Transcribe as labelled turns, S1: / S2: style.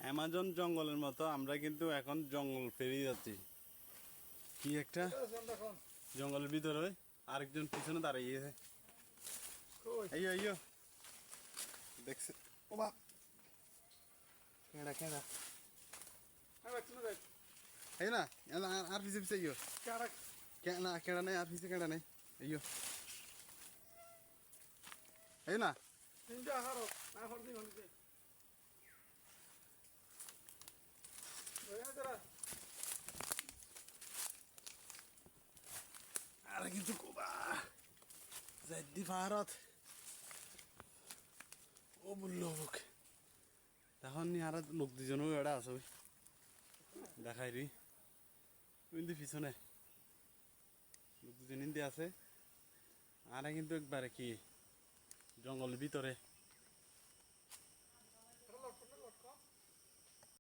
S1: Amazon জঙ্গলের মতো আমরা কিন্তু এখন জঙ্গল পেরিয়ে যাচ্ছি। কি একটা জঙ্গলের ভিতরে আরেকজন পিছনে দাঁড়িয়ে গেছে। আইয়ো আইয়ো দেখছে ও বাপ কেডা কেডা এই না আর পিছে পিছে আইয়ো কেডা কেডা নাই আর পিছে কেডা নাই আইয়ো এই না আর কিন্তু কোবা যাইদি ভারত ও বললো লোক তখন নি আর লোক দুজনও এড়া আছে ওই দেখাই রি কিন্তু পিছনে লোক দুজন ইন্দি আছে আর কিন্তু একবারে কি জঙ্গলের ভিতরে